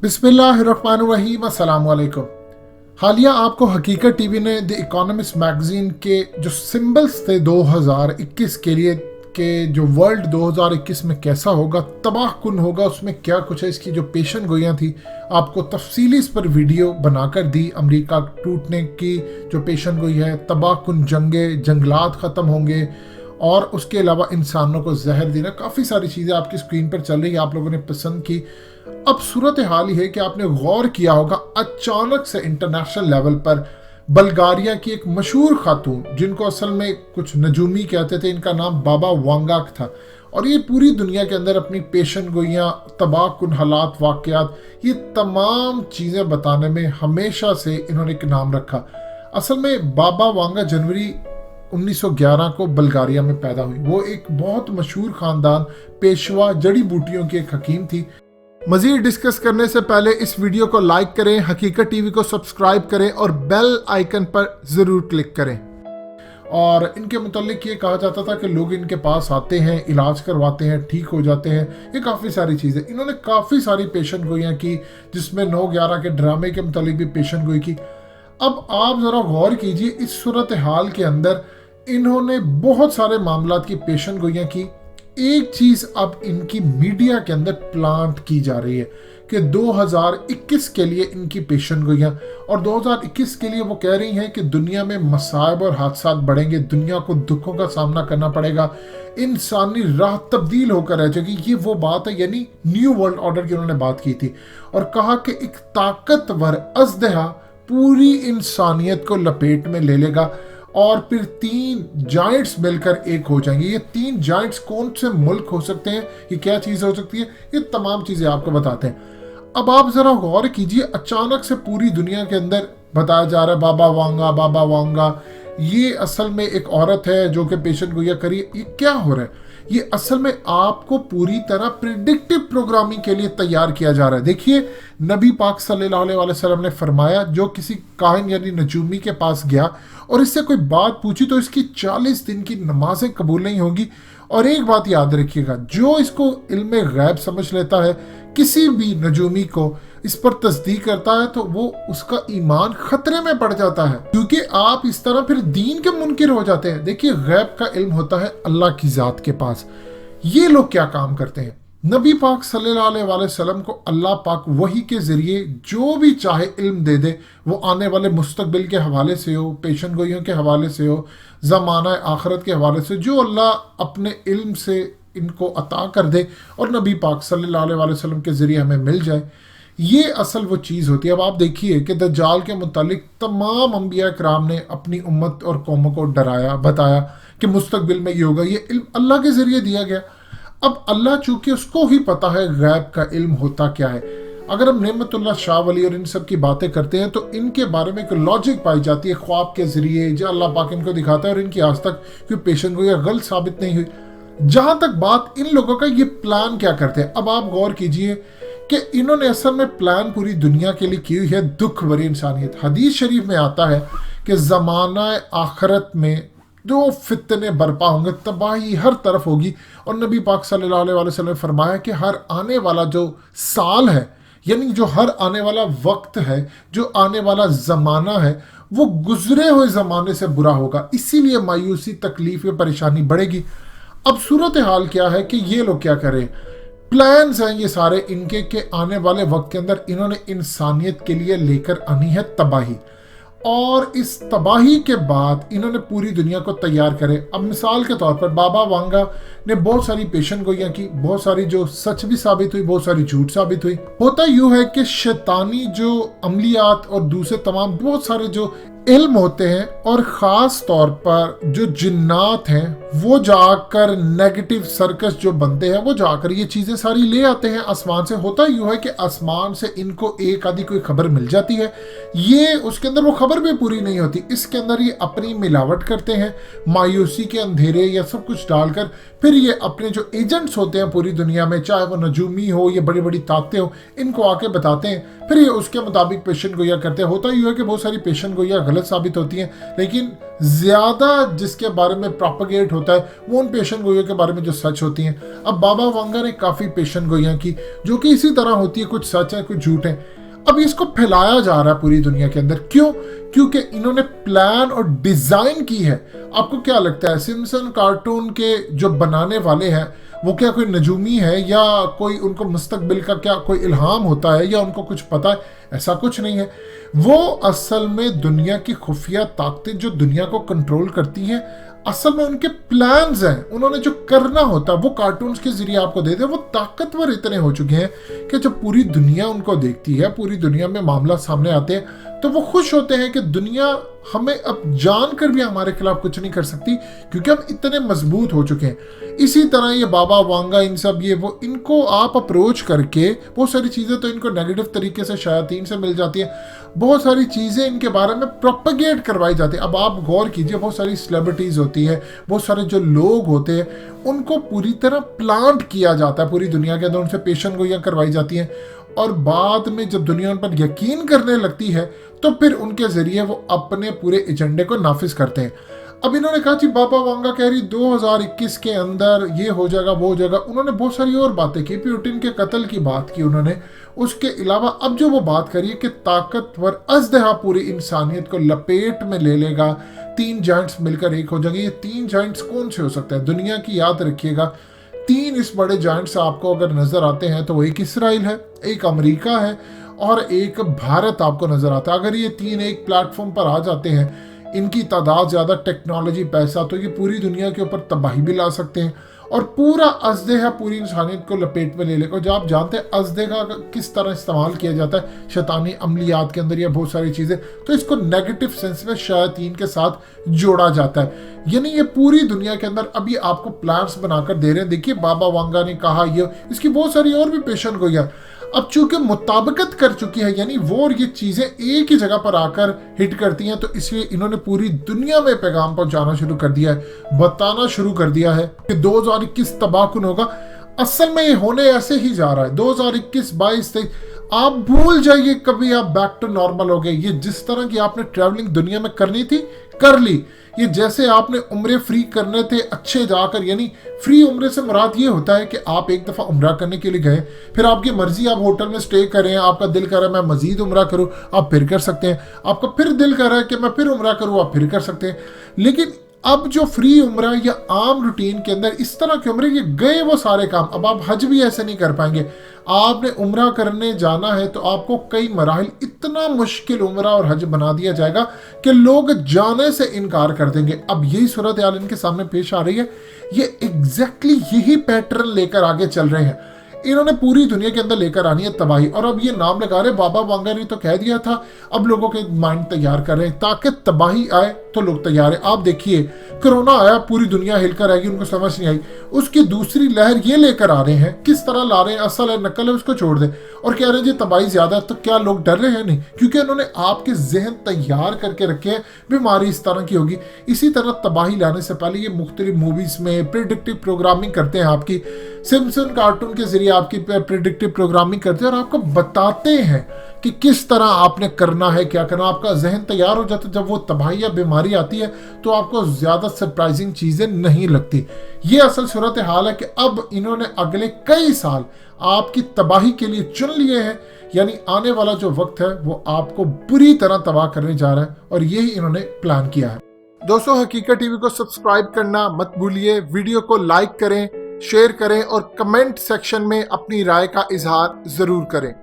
बिस्मिल्लाहिर्रहमानिर्रहीम, अस्सलाम वालेकुम। हालिया आपको हकीकत टीवी ने द इकोनॉमिस्ट मैगजीन के जो सिंबल्स थे 2021 के लिए, कि जो वर्ल्ड 2021 में कैसा होगा, तबाह कुन होगा, उसमें क्या कुछ है, इसकी जो पेशन गोइयाँ थी आपको तफसीली इस पर वीडियो बनाकर दी। अमेरिका टूटने की जो पेशन गोई है, तबाह कुन जंगे, जंगलात ख़त्म होंगे और उसके अलावा इंसानों को जहर देना, काफ़ी सारी चीज़ें आपकी स्क्रीन पर चल रही है, आप लोगों ने पसंद की। अब सूरत हाल ही है कि आपने गौर किया होगा, अचानक से इंटरनेशनल लेवल पर बल्गारिया की एक मशहूर खातून, जिनको असल में कुछ नजूमी कहते थे, इनका नाम बाबा वांगा था, और ये पूरी दुनिया के अंदर अपनी पेशन गोइयाँ, तबाह कुन हालात, वाक़यात, ये तमाम चीज़ें बताने में हमेशा से इन्होंने एक नाम रखा। असल में बाबा वांगा जनवरी 1911 को बल्गारिया में पैदा हुई। वो एक बहुत मशहूर ख़ानदान, पेशवा, जड़ी बूटियों की एक हकीम थी। मज़ीद डिस्कस करने से पहले इस वीडियो को लाइक करें, हकीकत टीवी को सब्सक्राइब करें और बेल आइकन पर ज़रूर क्लिक करें। और इनके मुतालिक ये कहा जाता था कि लोग इनके पास आते हैं, इलाज करवाते हैं, ठीक हो जाते हैं, ये काफ़ी सारी चीज़ें। इन्होंने काफ़ी सारी पेशन गोइयाँ की, जिसमें 9/11 के ड्रामे के मुतालिक भी पेशन गोई की। अब आप ज़रा गौर कीजिए, इस सूरत हाल के अंदर इन्होंने बहुत सारे मामलात की पेशन गोइयाँ की। एक चीज़ अब इनकी मीडिया के अंदर प्लांट की जा रही है कि 2021 के लिए इनकी पेशन गोइयाँ, और 2021 के लिए वो कह रही हैं कि दुनिया में मसाइब और हादसात बढ़ेंगे, दुनिया को दुखों का सामना करना पड़ेगा, इंसानी राह तब्दील होकर रह जाएगी। ये वो बात है, यानी न्यू वर्ल्ड ऑर्डर की उन्होंने बात की थी, और कहा कि एक ताकतवर अजदहा पूरी इंसानियत को लपेट में ले लेगा और फिर 3 जाइंट्स मिलकर एक हो जाएंगे। ये 3 जाइंट्स कौन से मुल्क हो सकते हैं, ये क्या चीज़ हो सकती है, ये तमाम चीज़ें आपको बताते हैं। अब आप ज़रा गौर कीजिए, अचानक से पूरी दुनिया के अंदर बताया जा रहा है बाबा वांगा, बाबा वांगा। ये असल में एक औरत है जो कि पेशन गोइया करी। ये क्या हो रहा है? ये असल में आपको पूरी तरह प्रिडिक्टिव प्रोग्रामिंग के लिए तैयार किया जा रहा है। देखिए, नबी पाक सल्लल्लाहु अलैहि वसल्लम ने फरमाया, जो किसी काहिन यानी नजूमी के पास गया और इससे कोई बात पूछी तो इसकी 40 दिन की नमाजें कबूल नहीं होंगी। और एक बात याद रखिएगा, जो इसको इल्म गैब समझ लेता है, किसी भी नजूमी को इस पर तस्दीक करता है, तो वो उसका ईमान खतरे में पड़ जाता है, क्योंकि आप इस तरह फिर दीन के मुनकिर हो जाते हैं। देखिए, गैब का इल्म होता है अल्लाह की ज़ात के पास। ये लोग क्या काम करते हैं, नबी पाक सल्लल्लाहु अलैहि वसल्लम को अल्लाह पाक वही के ज़रिए जो भी चाहे इल्म दे दे, वो आने वाले मुस्तकबिल के हवाले से हो, पेशन गोइयों के हवाले से हो, ज़माना आखरत के हवाले से, जो अल्लाह अपने इल्म से इनको अता कर दे और नबी पाक सल्लल्लाहु अलैहि वसल्लम के ज़रिए हमें मिल जाए। ये असल वो चीज़ होती है। अब आप देखिए कि दज्जाल के मुतालिक तमाम अंबिया कराम ने अपनी उम्मत और कौमों को डराया, बताया कि मुस्तकबिल में ये होगा। ये इल्म अल्लाह के ज़रिए दिया गया। अब अल्लाह चूँकि उसको ही पता है गैब का इल्म होता क्या है। अगर हम नेमतुल्लाह शाह वली और इन सब की बातें करते हैं तो इनके बारे में एक लॉजिक पाई जाती है ख्वाब के ज़रिए, जो अल्लाह पाक इनको दिखाता है, और इनकी आज तक कोई पेशन गोई गलत साबित नहीं हुई। जहाँ तक बात इन लोगों का, ये प्लान क्या करते हैं, अब आप गौर कीजिए कि इन्होंने असल में प्लान पूरी दुनिया के लिए की हुई है दुख भरी इंसानियत। हदीस शरीफ में आता है कि ज़माना आखरत में जो फितने बर्पा होंगे, तबाही हर तरफ होगी, और नबी पाक सल्लल्लाहु अलैहि वसल्लम ने फरमाया कि हर आने वाला जो साल है, यानी जो हर आने वाला वक्त है, जो आने वाला ज़माना है, वो गुजरे हुए ज़माने से बुरा होगा। इसीलिए मायूसी, तकलीफ, परेशानी बढ़ेगी। अब सूरत हाल क्या है कि ये लोग क्या करें, प्लान्स हैं ये सारे इनके के आने वाले वक्त के अंदर इन्होंने इंसानियत के लिए लेकर आनी है तबाही, और इस तबाही के बाद इन्होंने पूरी दुनिया को तैयार करे। अब मिसाल के तौर पर बाबा वांगा ने बहुत सारी पेशन गोइयाँ की, बहुत सारी जो सच भी साबित हुई, बहुत सारी झूठ साबित हुई। होता यूँ है कि शैतानी जो अमलियात और दूसरे तमाम बहुत सारे जो इल्म होते हैं, और ख़ास तौर पर जो जिन्नात हैं, वो जाकर नेगेटिव सर्कस जो बनते हैं, वो जाकर ये चीज़ें सारी ले आते हैं आसमान से। होता यूँ है कि आसमान से इनको एक आधी कोई खबर मिल जाती है, ये उसके अंदर वो खबर भी पूरी नहीं होती, इसके अंदर ये अपनी मिलावट करते हैं, मायूसी के अंधेरे या सब कुछ डालकर फिर ये अपने जो एजेंट्स होते हैं पूरी दुनिया में, चाहे वो नजूमी हो या बड़ी बड़ी ताकतें हो, इनको आके बताते हैं, फिर ये उसके मुताबिक पेशन गोइयाँ करते हैं। होता यूँ है कि बहुत सारी पेशन गोइयाँ गलत साबित होती हैं, लेकिन ज़्यादा जिसके बारे में प्रोपेगेट होता है वो उन पेशन गोइयों के बारे में जो सच होती हैं। अब बाबा वांगा ने काफ़ी पेशन गोइयाँ की जो कि इसी तरह होती है, कुछ सच है कुछ झूठ है। अब इसको फैलाया जा रहा है पूरी दुनिया के अंदर, क्यों? क्योंकि इन्होंने प्लान और डिज़ाइन की है। आपको क्या लगता है सिम्पसन कार्टून के जो बनाने वाले हैं वो क्या कोई नजूमी है, या कोई उनको मुस्तकबिल का क्या कोई इल्हाम होता है, या उनको कुछ पता है? ऐसा कुछ नहीं है। वो असल में दुनिया की खुफिया ताकतें जो दुनिया को कंट्रोल करती हैं, असल में उनके प्लान्स हैं। उन्होंने जो करना होता है वो कार्टून्स के जरिए आपको देते हैं। वो ताकतवर इतने हो चुके हैं कि जब पूरी दुनिया उनको देखती है, पूरी दुनिया में मामला सामने आते हैं, तो वो खुश होते हैं कि दुनिया हमें अब जानकर भी हमारे खिलाफ कुछ नहीं कर सकती, क्योंकि हम इतने मजबूत हो चुके हैं। इसी तरह ये बाबा वांगा, इन सब ये वो, इनको आप अप्रोच करके बहुत सारी चीज़ें तो इनको नेगेटिव तरीके से शयातीन से मिल जाती हैं, बहुत सारी चीज़ें इनके बारे में प्रोपेगेट करवाई जाती है। अब आप गौर कीजिए, बहुत सारी सेलिब्रिटीज़ होती है, बहुत सारे जो लोग होते हैं, उनको पूरी तरह प्लांट किया जाता है पूरी दुनिया के अंदर, उनसे पेशन गोइयाँ करवाई जाती हैं, और बाद में जब दुनिया उन पर यकीन करने लगती है तो फिर उनके ज़रिए वो अपने पूरे एजेंडे को नाफिज करते हैं। अब इन्होंने कहा कि बाबा वांगा कह रही 2021 के अंदर ये हो जाएगा वो हो जाएगा। उन्होंने बहुत सारी और बातें की, पुतिन के कत्ल की बात की उन्होंने। उसके अलावा अब जो वो बात करी है कि ताकतवर अजदहा पूरी इंसानियत को लपेट में ले लेगा, 3 जाइंट्स मिलकर एक हो जाएंगे। ये 3 जाइंट्स कौन से हो सकते हैं दुनिया की? याद रखिएगा 3 इस बड़े जाइंट्स आपको अगर नजर आते हैं तो एक इसराइल है, एक अमेरिका है और एक भारत आपको नजर आता है। अगर ये 3 एक प्लेटफॉर्म पर आ जाते हैं, इनकी तादाद ज़्यादा, टेक्नोलॉजी, पैसा, तो ये पूरी दुनिया के ऊपर तबाही भी ला सकते हैं और पूरा अजदहा पूरी इंसानियत को लपेट में ले लेगा। जो आप जानते हैं अजदहा का किस तरह इस्तेमाल किया जाता है शैतानी अमलियात के अंदर या बहुत सारी चीज़ें, तो इसको नेगेटिव सेंस में शयातीन के साथ जोड़ा जाता है। यानी ये पूरी दुनिया के अंदर अभी आपको प्लान्स बनाकर दे रहे हैं। देखिए बाबा वांगा ने कहा, ये इसकी बहुत सारी और भी पेशन गोइयाँ अब चूंकि मुताबिकत कर चुकी है, यानी वो और ये चीजें एक ही जगह पर आकर हिट करती हैं, तो इसलिए इन्होंने पूरी दुनिया में पैगाम पहुंचाना शुरू कर दिया है, बताना शुरू कर दिया है कि 2021 तबाहकुन होगा। असल में ये होने ऐसे ही जा रहा है। 2021, 22, 23 आप भूल जाइए कभी आप बैक टू नॉर्मल हो गए। ये जिस तरह की आपने ट्रैवलिंग दुनिया में करनी थी कर ली। ये जैसे आपने उम्रे फ्री करने थे अच्छे जाकर, यानी फ्री उम्रे से मुराद ये होता है कि आप एक दफ़ा उम्रा करने के लिए गए, फिर आपकी मर्जी, आप होटल में स्टे करें, आपका दिल कर रहा है मैं मजीद उम्रा करूं, आप फिर कर सकते हैं। आपका फिर दिल कर रहा है कि मैं फिर उम्रा करूं, आप फिर कर सकते हैं। लेकिन अब जो फ्री उम्रा या आम रूटीन के अंदर इस तरह के उम्रे, ये गए वो सारे काम। अब आप हज भी ऐसे नहीं कर पाएंगे। आपने उम्रा करने जाना है तो आपको कई मराहिल, इतना मुश्किल उम्रा और हज बना दिया जाएगा कि लोग जाने से इनकार कर देंगे। अब यही सूरत हाल इनके सामने पेश आ रही है। ये एग्जैक्टली यही पैटर्न लेकर आगे चल रहे हैं। इन्होंने पूरी दुनिया के अंदर लेकर आनी है तबाही, और अब ये नाम लगा रहे, बाबा वांगा ने तो कह दिया था, अब लोगों के माइंड तैयार कर रहे हैं ताकि तबाही आए तो लोग तैयार है। आप देखिए कोरोना आया, पूरी दुनिया हिलकर आएगी, उनको समझ नहीं आई। उसकी दूसरी लहर ये लेकर आ रहे हैं, किस तरह ला रहे हैं, असल है नकल है उसको छोड़ दे, और कह रहे हैं जी तबाही ज्यादा है। तो क्या लोग डर रहे हैं? नहीं, क्योंकि उन्होंने आपके जहन तैयार करके रखे हैं बीमारी इस तरह की होगी। इसी तरह तबाही लाने से पहले ये मुख्तलिफ मूवीज में प्रेडिक्टिव प्रोग्रामिंग करते हैं, आपकी सिम्पसन कार्टून के जरिए आपकी प्रेडिक्टिव प्रोग्रामिंग करते हैं और आपको बताते हैं कि किस तरह आपने करना है, क्या करना। आपका जहन तैयार हो जाता है। जब वो तबाही या बीमारी आती है तो आपको ज्यादा सरप्राइजिंग चीजें नहीं लगती। ये असल सूरत हाल है कि अब इन्होंने अगले कई साल आपकी तबाही के लिए चुन लिए हैं, यानी आने वाला जो वक्त है वो आपको बुरी तरह तबाह करने जा रहा है, और यही इन्होंने प्लान किया है। दोस्तों, हकीकत टीवी को सब्सक्राइब करना मत भूलिए, वीडियो को लाइक करें, शेयर करें और कमेंट सेक्शन में अपनी राय का इजहार जरूर करें।